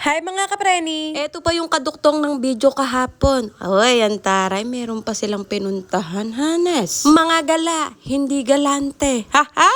Hi mga kapreni! Eto pa yung kaduktong ng video kahapon. Oy, ang taray, meron pa silang pinuntahan, Hanes. Mga gala, hindi galante. Haha!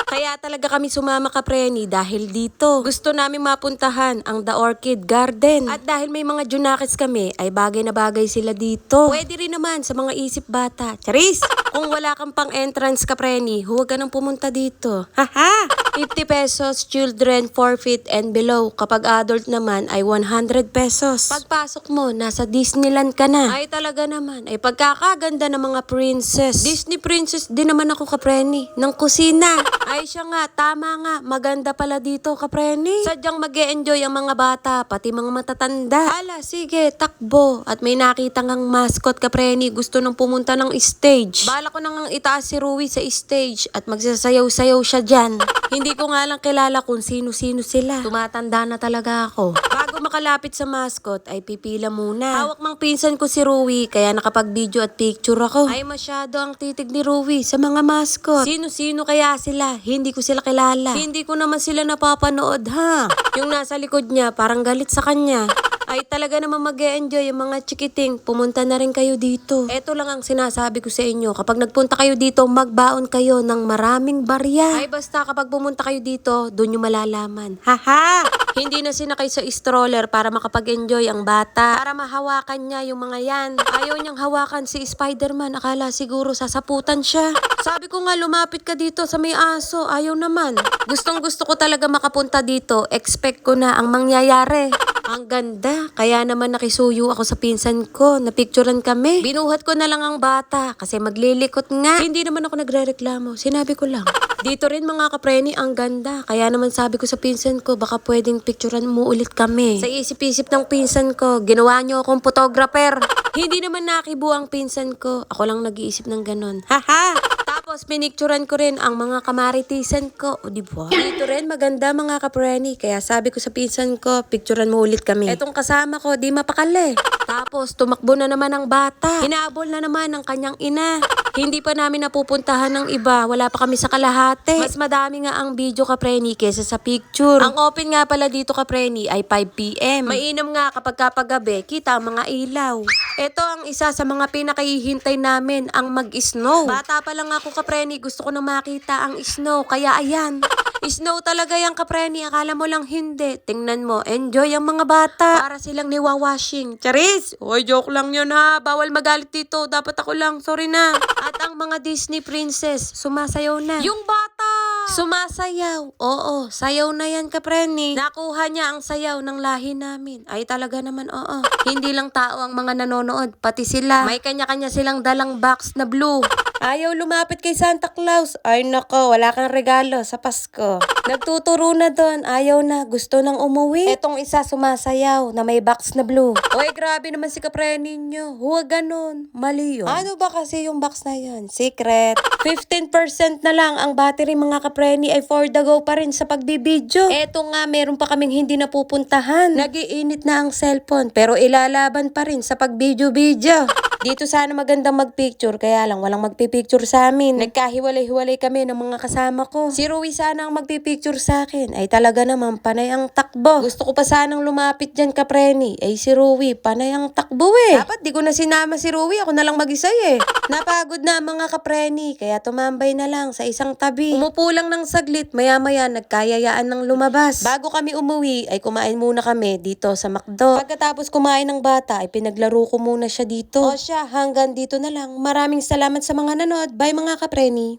Kaya talaga kami sumama kapreni dahil dito. Gusto namin mapuntahan ang The Orchid Garden. At dahil may mga junakis kami, ay bagay na bagay sila dito. Pwede rin naman sa mga isip bata. Charis! Kung wala kang pang entrance kapreni, huwag ka nang pumunta dito. Haha! 50 pesos, children 4 feet and below. Kapag adult naman ay 100 pesos. Pagpasok mo, nasa Disneyland ka na. Ay talaga naman, ay pagkakaganda ng mga princess. Disney princess din naman ako kapreni, ng kusina. Ay siya nga, tama nga, maganda pala dito kapreni. Sadyang mag-e-enjoy ang mga bata, pati mga matatanda. Hala, sige, takbo. At may nakita ngang mascot kapreni, gusto nang pumunta ng stage. Bala ko nang itaas si Rui sa stage at magsasayaw-sayaw siya dyan. Hindi ko nga lang kilala kung sino-sino sila. Tumatanda na talaga ako. Bago makalapit sa mascot ay pipila muna. Hawak mang pinsan ko si Rui kaya nakapag-video at picture ako. Ay masyado ang titig ni Rui sa mga mascot. Sino-sino kaya sila? Hindi ko sila kilala. Hindi ko naman sila napapanood ha. Yung nasa likod niya parang galit sa kanya. Ay talaga naman mag-e-enjoy yung mga chikiting. Pumunta na rin kayo dito. Ito lang ang sinasabi ko sa inyo. Kapag nagpunta kayo dito, magbaon kayo ng maraming barya. Ay basta kapag pumunta kayo dito, doon nyo malalaman. Haha! Hindi na sinakay sa stroller para makapag-enjoy ang bata. Para mahawakan niya yung mga yan. Ayaw niyang hawakan si Spider-Man. Akala siguro sasaputan siya. Sabi ko nga lumapit ka dito sa may aso. Ayaw naman. Gustong gusto ko talaga makapunta dito. Expect ko na ang mangyayari. Ang ganda. Kaya naman nakisuyo ako sa pinsan ko. Napicturan kami. Binuhat ko na lang ang bata kasi maglilikot nga. Hindi naman ako nagrereklamo. Sinabi ko lang. Dito rin mga kapreni, ang ganda. Kaya naman sabi ko sa pinsan ko, baka pwedeng picturan mo ulit kami. Sa isip-isip ng pinsan ko, ginawa niyo akong photographer. Hindi naman nakibu ang pinsan ko. Ako lang nag-iisip ng ganon. Haha! Tapos pinicturan ko rin ang mga kamaritisan ko. O diba? Dito rin maganda mga kapreni. Kaya sabi ko sa pinsan ko, picturan mo ulit kami. Etong kasama ko, di mapakali. Tapos tumakbo na naman ang bata. Hinabol na naman ang kanyang ina. Hindi pa namin napupuntahan ng iba. Wala pa kami sa kalahati. Mas madami nga ang video kapreni kesa sa picture. Ang open nga pala dito kapreni ay 5 PM. Mainam nga kapag gabi, kita ang mga ilaw. Ito ang isa sa mga pinakahihintay namin, ang mag-snow. Bata pa lang ako kapreni, gusto ko na makita ang snow. Kaya ayan. Snow talaga yung kapreni, akala mo lang hindi. Tingnan mo, enjoy ang mga bata. Para silang niwawashing. Charis! Oy, joke lang yun ha. Bawal magalit dito. Dapat ako lang, sorry na. At ang mga Disney princess, sumasayaw na. Yung bata! Sumasayaw. Oo, sayaw na yan kapreni. Nakuha niya ang sayaw ng lahi namin. Ay talaga naman, oo. Hindi lang tao ang mga nanonood, pati sila. May kanya-kanya silang dalang box na blue. Ayaw lumapit kay Santa Claus. Ay nako, wala kang regalo sa Pasko. Nagtuturo na doon, ayaw na, gusto nang umuwi. Etong isa sumasayaw na may box na blue. Oy, grabe naman si kapreni nyo. Huwag ganun, mali yun. Ano ba kasi yung box na yun? Secret. 15% na lang ang battery mga kapreni ay for the go pa rin sa pagbibidyo. Eto nga, meron pa kaming hindi napupuntahan. Nagiinit na ang cellphone pero ilalaban pa rin sa pagbidyo-bidyo. Dito sana magandang magpicture, kaya lang walang magpipicture sa amin. Nagkahiwalay-hiwalay kami ng mga kasama ko. Si Rui sana ang magpipicture sa akin. Ay talaga naman, panay ang takbo. Gusto ko pa sanang lumapit dyan kapreni. Ay si Rui, panay ang takbo eh. Dapat di ko na sinama si Rui, ako na lang mag-isa eh. Napagod na ang mga kapreni, kaya tumambay na lang sa isang tabi. Umupo lang ng saglit, maya-maya nagkayayaan ng lumabas. Bago kami umuwi, ay kumain muna kami dito sa McDo. Pagkatapos kumain ng bata, ay pinaglaro ko muna siya dito. O siya, hanggang dito na lang. Maraming salamat sa mga nanood. Bye mga kapreni.